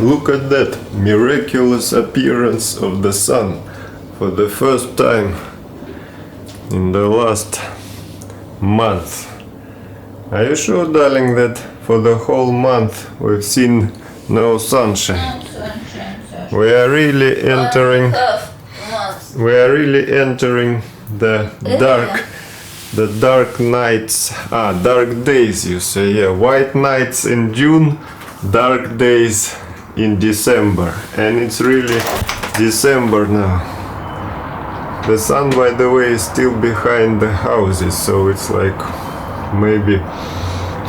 Look at that miraculous appearance of the sun for the first time in the last month. Are you sure, darling, that for the whole month we've seen no sunshine? We are really entering the dark nights, dark days, you say. Yeah, white nights in June, dark days in December, and it's really December now. The sun, by the way, is still behind the houses, so it's like maybe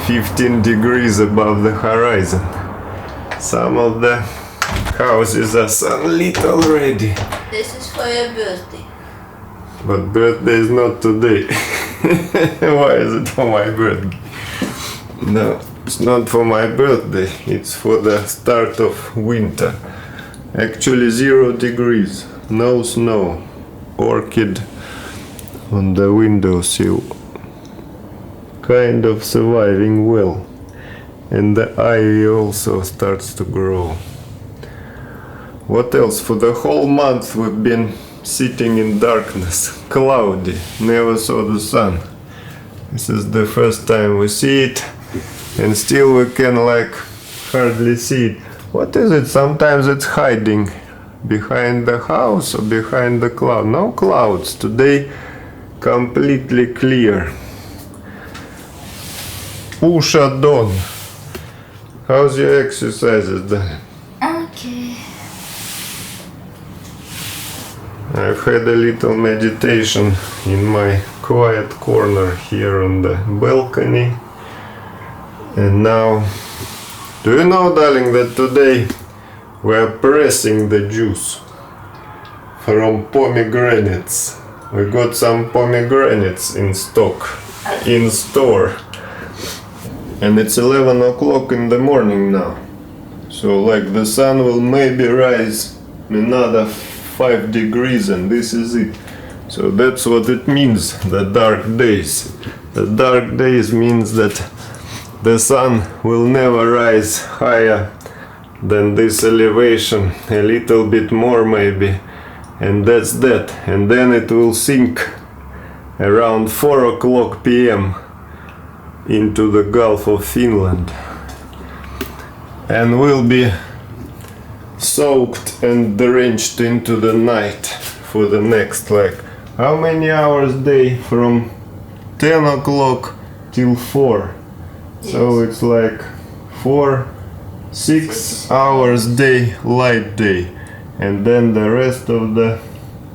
15 degrees above the horizon. Some of the houses are sunlit already. This is for your birthday. But birthday is not today. Why is it for my birthday? No, it's not for my birthday. It's for the start of winter. Actually 0 degrees, no snow. Orchid on the windowsill. Kind of surviving well. And the ivy also starts to grow. What else? For the whole month we've been sitting in darkness, cloudy, never saw the sun. This is the first time we see it, and still we can like hardly see it. What is it? Sometimes it's hiding behind the house or behind the cloud. No clouds today, completely clear. Usha Don, how's your exercises done? Okay. I've had a little meditation in my quiet corner here on the balcony. And now, do you know, darling, that today we are pressing the juice from pomegranates. We got some pomegranates in stock, in store. And it's 11 o'clock in the morning now. So like the sun will maybe rise another 5 degrees, and this is it. So that's what it means, the dark days. The dark days means that the sun will never rise higher than this elevation, a little bit more maybe, and that's that. And then it will sink around 4 o'clock p.m. into the Gulf of Finland, and will be soaked and drenched into the night for the next, like, how many hours day? From 10 o'clock till 4. Yes. So it's like 6 hours day, light day, and then the rest of the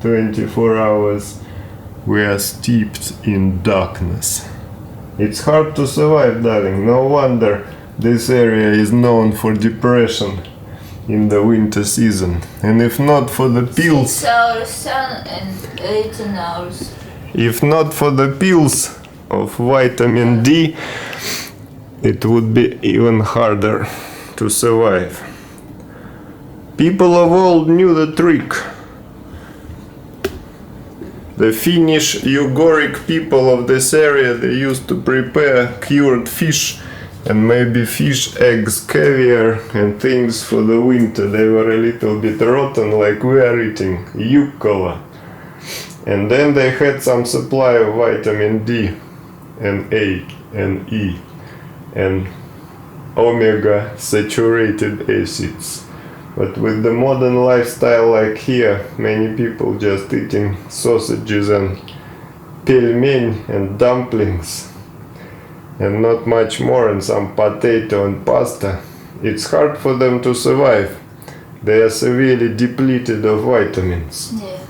24 hours we are steeped in darkness. It's hard to survive, darling. No wonder this area is known for depression in the winter season. And if not for the pills, 6 hours sun and 18 hours. If not for the pills of vitamin D, it would be even harder to survive. People of old knew the trick. The Finnish Ugoric people of this area, they used to prepare cured fish and maybe fish eggs, caviar and things for the winter. They were a little bit rotten, like we are eating, Jukola. And then they had some supply of vitamin D and A and E and omega saturated acids. But with the modern lifestyle like here, many people just eating sausages and pelmeni and dumplings and not much more, and some potato and pasta. It's hard for them to survive. They are severely depleted of vitamins. Yeah.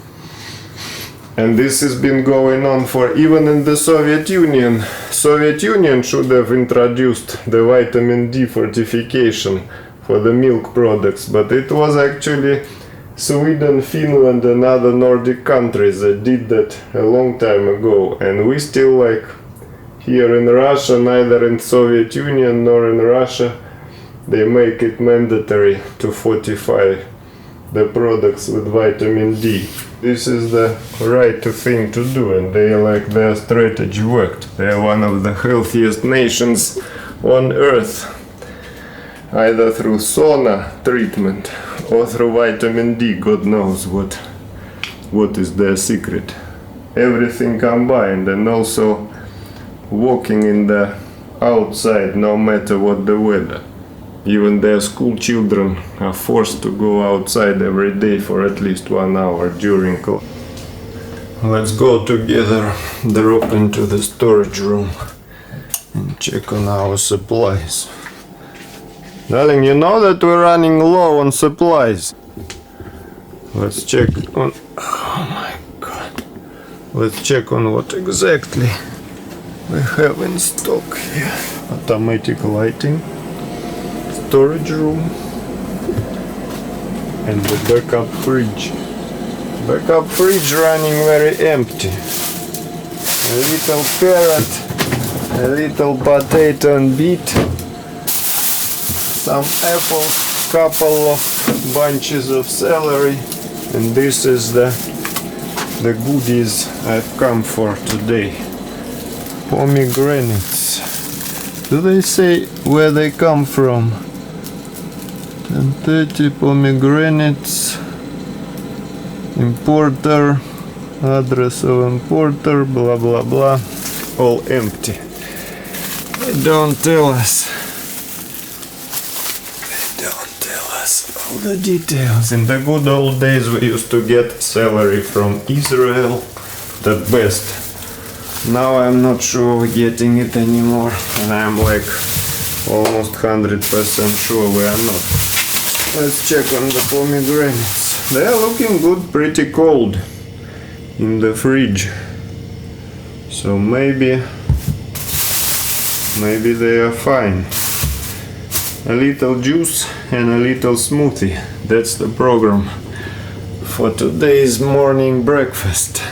And this has been going on for even in the Soviet Union. Soviet Union should have introduced the vitamin D fortification for the milk products, but it was actually Sweden, Finland and other Nordic countries that did that a long time ago. And we still, like here in Russia, neither in Soviet Union nor in Russia, they make it mandatory to fortify the products with vitamin D. This is the right thing to do, and their strategy worked. They are one of the healthiest nations on earth. either through sauna treatment or through vitamin D. God knows what is their secret. Everything combined, and also walking in the outside no matter what the weather. Even their school children are forced to go outside every day for at least 1 hour during class. Let's go together, drop into the storage room and check on our supplies. Darling, you know that we're running low on supplies. Let's check on... Oh my god. Let's check on what exactly we have in stock here. Automatic lighting, storage room, and the backup fridge. Backup fridge running very empty. A little carrot, a little potato and beet, some apples, couple of bunches of celery, and this is the goodies I've come for today. Pomegranates. Do they say where they come from? 1030 pomegranates. Importer, address of importer, blah blah blah, all empty. They don't tell us. They don't tell us all the details. In the good old days we used to get celery from Israel, the best. Now I'm not sure we're getting it anymore, and I'm like almost 100% sure we are not. Let's check on the pomegranates. They are looking good, pretty cold in the fridge. So maybe they are fine. A little juice and a little smoothie. That's the program for today's morning breakfast.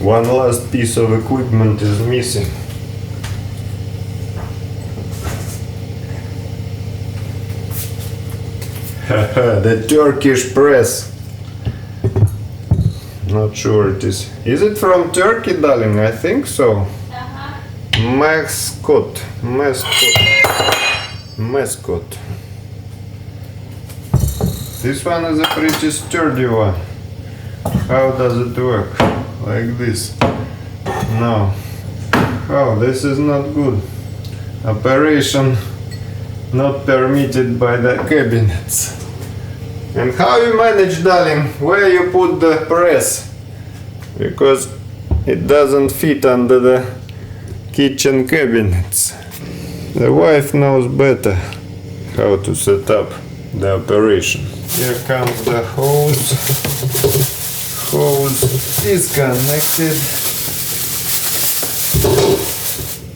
One last piece of equipment is missing. The Turkish press. Not sure it is. Is it from Turkey, darling? I think so. Mascot. This one is a pretty sturdy one. How does it work? Like this? No. Oh, this is not good. Operation not permitted by the cabinets. And how you manage, darling, where you put the press? Because it doesn't fit under the kitchen cabinets. The wife knows better how to set up the operation. Here comes the hose. Hose is connected.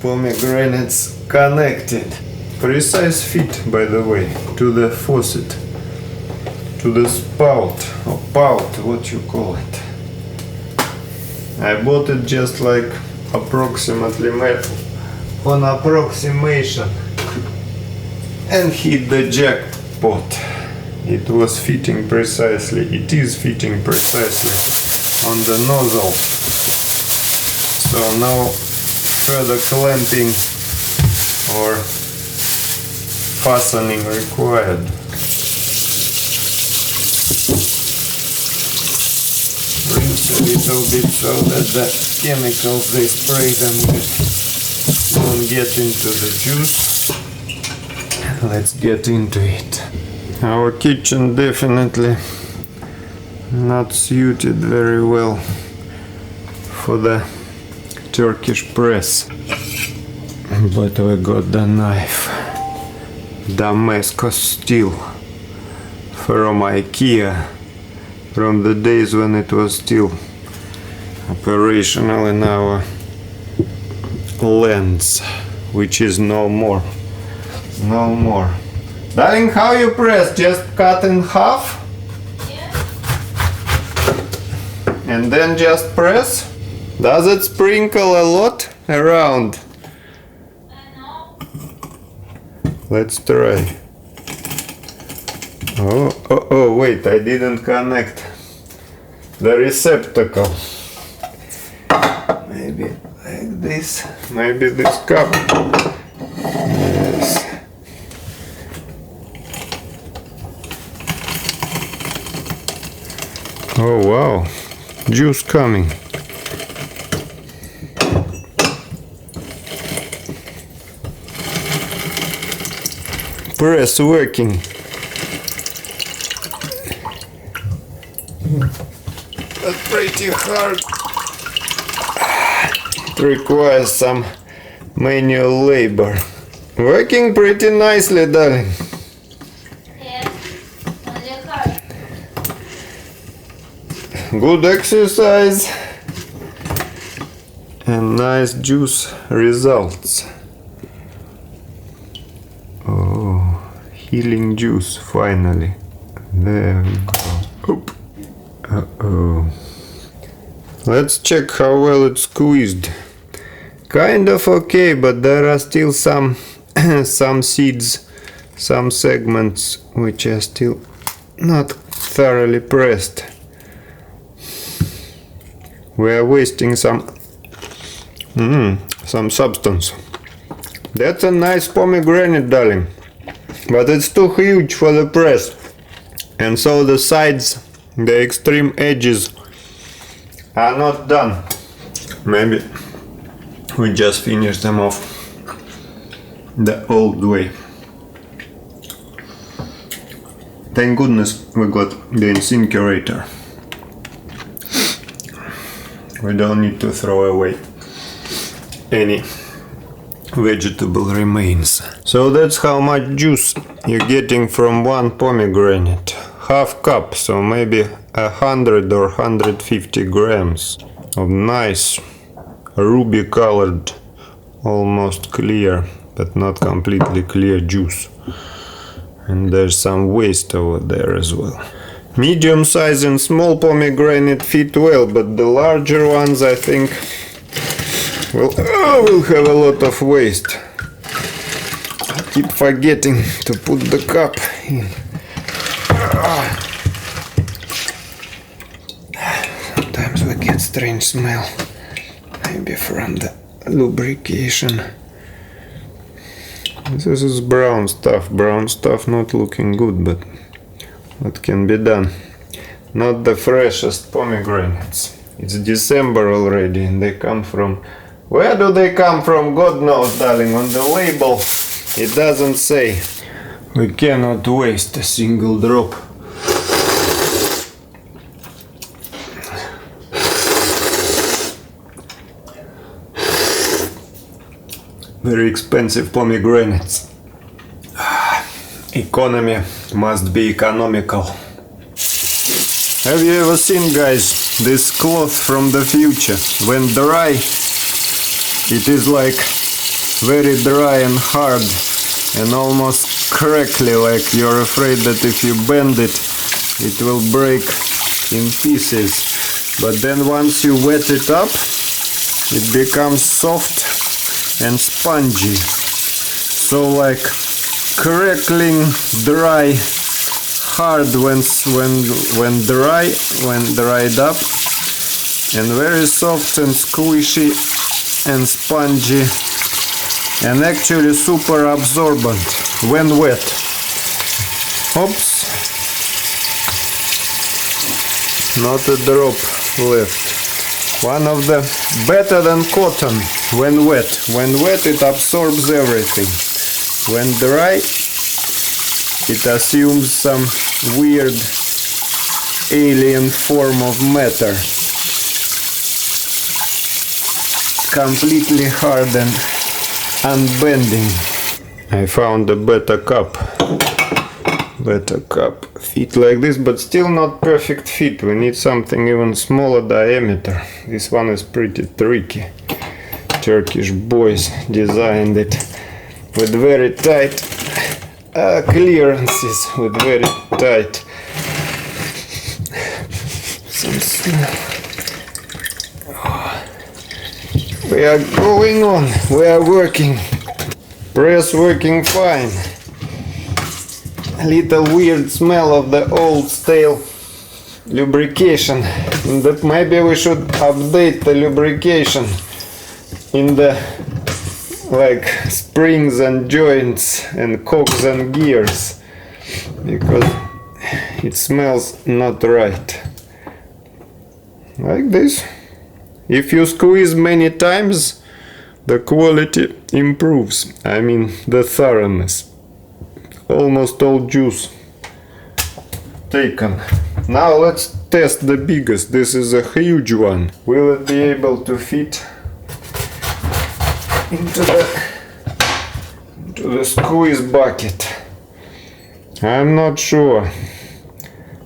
Pomegranates connected. Precise fit, by the way, to the faucet, to the spout or pout, what you call it. I bought it just like approximately on approximation and hit the jackpot. It was fitting precisely, it is fitting precisely on the nozzle. So no further clamping or fastening required. Rinse a little bit so that the chemicals they spray them with don't get into the juice. Let's get into it. Our kitchen definitely not suited very well for the Turkish press, but we got the knife. Damascus steel from IKEA, from the days when it was still operational in our lens, which is no more. No more. Darling, how you press? Just cut in half? Yeah. And then just press? Does it sprinkle a lot around? I know. Let's try. Oh, wait, I didn't connect the receptacle. Maybe like this. Maybe this cup. Yes. Oh wow, juice coming. Press working. That's pretty hard. It requires some manual labor. Working pretty nicely, darling. Yes. Only hard. Good exercise and nice juice results. Oh, healing juice finally. There we go. Oop. Uh-oh. Let's check how well it's squeezed. Kind of okay, but there are still some some seeds, some segments which are still not thoroughly pressed. We are wasting some substance. That's a nice pomegranate, darling, but it's too huge for the press, and so the sides, the extreme edges, are not done. Maybe we just finish them off the old way. Thank goodness we got the incinerator. We don't need to throw away any vegetable remains. So that's how much juice you're getting from one pomegranate. Half cup, so maybe 100 or 150 grams of nice ruby colored, almost clear but not completely clear juice. And there's some waste over there as well. Medium size and small pomegranate fit well, but the larger ones I think will have a lot of waste. I keep forgetting to put the cup in. Sometimes we get strange smell, maybe from the lubrication. This is brown stuff not looking good, but what can be done? Not the freshest pomegranates. It's December already and they come from... Where do they come from? God knows, darling. On the label it doesn't say. We cannot waste a single drop. Very expensive pomegranates. Economy must be economical. Have you ever seen, guys, this cloth from the future? When dry, it is like very dry and hard and almost crackly, like you're afraid that if you bend it, it will break in pieces. But then once you wet it up, it becomes soft and spongy. So like crackling, dry, hard when dried up, and very soft and squishy and spongy, and actually super absorbent when wet. Oops, not a drop left. One of the better than cotton when wet. When wet it absorbs everything. When dry it assumes some weird alien form of matter. Completely hard and unbending. I found a better cup. Better cup. Fit like this, but still not perfect fit. We need something even smaller diameter. This one is pretty tricky. Turkish boys designed it with very tight clearances, with very tight. We are going on. We are working. Press working fine. A little weird smell of the old stale lubrication. That maybe we should update the lubrication in the like springs and joints and cogs and gears, because it smells not right. like this. If you squeeze many times, the quality improves. I mean the thoroughness. Almost all juice taken. Now let's test the biggest. This is a huge one. Will it be able to fit into the squeeze bucket? I'm not sure.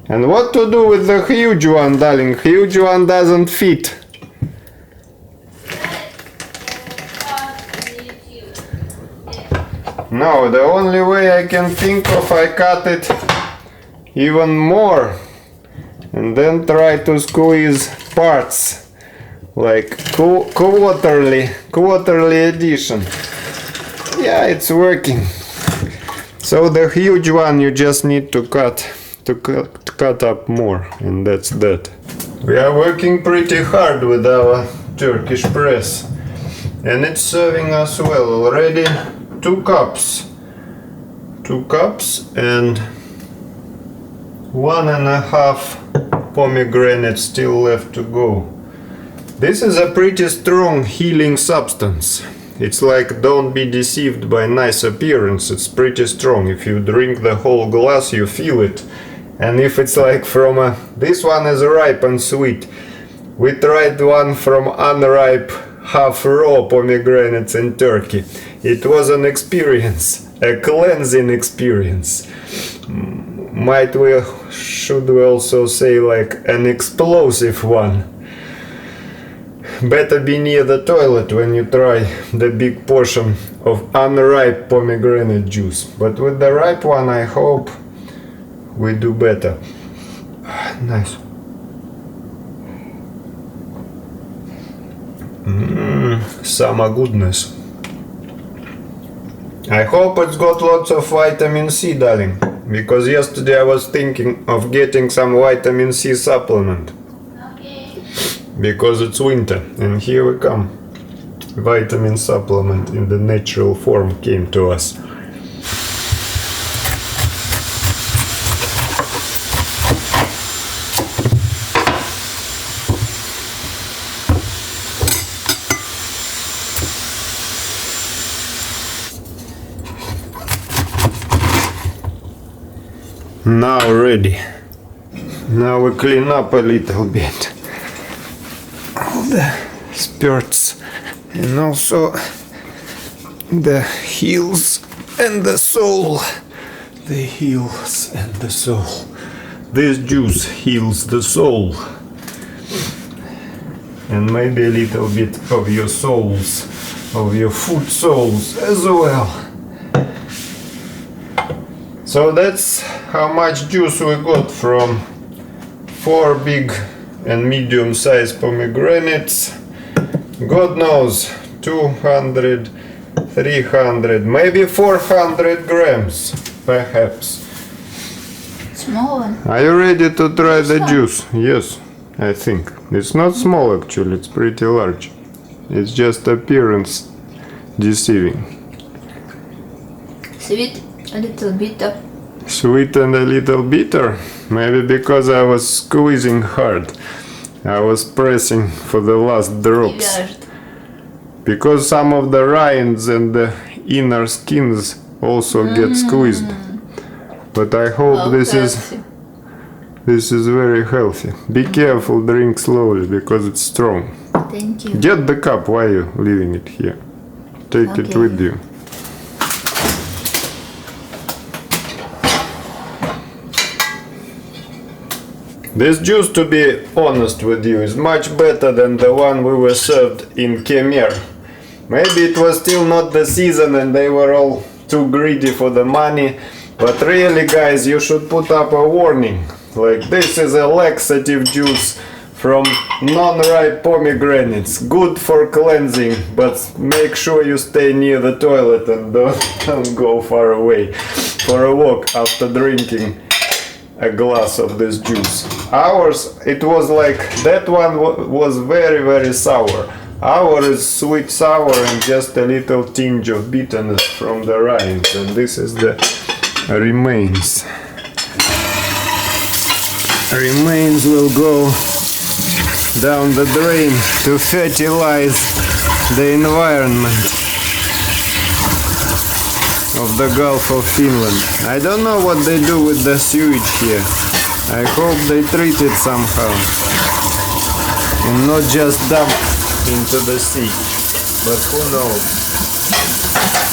And what to do with the huge one, darling? Huge one doesn't fit. No, the only way I can think of, I cut it even more and then try to squeeze parts like quarterly edition. Yeah, it's working. So the huge one you just need to cut up more, and that's that. We are working pretty hard with our Turkish press, and it's serving us well already. 2 cups and 1.5 pomegranates still left to go. This is a pretty strong healing substance. It's like, don't be deceived by nice appearance. It's pretty strong. If you drink the whole glass, you feel it. And if it's like from this one is ripe and sweet. We tried one from unripe, half raw pomegranates in Turkey. It was an experience, a cleansing experience. Should we also say like an explosive one. Better be near the toilet when you try the big portion of unripe pomegranate juice. But with the ripe one, I hope we do better. Nice. Summer goodness. I hope it's got lots of vitamin C, darling. Because yesterday I was thinking of getting some vitamin C supplement. Because it's winter, and here we come. Vitamin supplement in the natural form came to us. Now ready. Now we clean up a little bit. All the spurts and also the heels and the sole. The heels and the sole. This juice heals the soul. And maybe a little bit of your soles, of your foot soles as well. So that's how much juice we got from 4 big and medium-sized pomegranates. God knows, 200, 300, maybe 400 grams, perhaps. Small one. Are you ready to try the juice? Yes, I think. It's not small actually, it's pretty large. It's just appearance deceiving. Sweet, a little bitter. Sweet and a little bitter? Maybe because I was squeezing hard. I was pressing for the last drops. Because some of the rinds and the inner skins also get squeezed. But I hope this is very healthy. Be careful, drink slowly because it's strong. Thank you. Get the cup, why are you leaving it here? Take it with you. This juice, to be honest with you, is much better than the one we were served in Kemer. Maybe it was still not the season and they were all too greedy for the money, but really guys, you should put up a warning. Like, this is a laxative juice from non-ripe pomegranates, good for cleansing, but make sure you stay near the toilet and don't go far away for a walk after drinking a glass of this juice. Ours, it was like, that one was very, very sour. Ours is sweet sour and just a little tinge of bitterness from the rinds, and this is the remains. Remains will go down the drain to fertilize the environment of the Gulf of Finland. I don't know what they do with the sewage here. I hope they treat it somehow and not just dump into the sea, but who knows.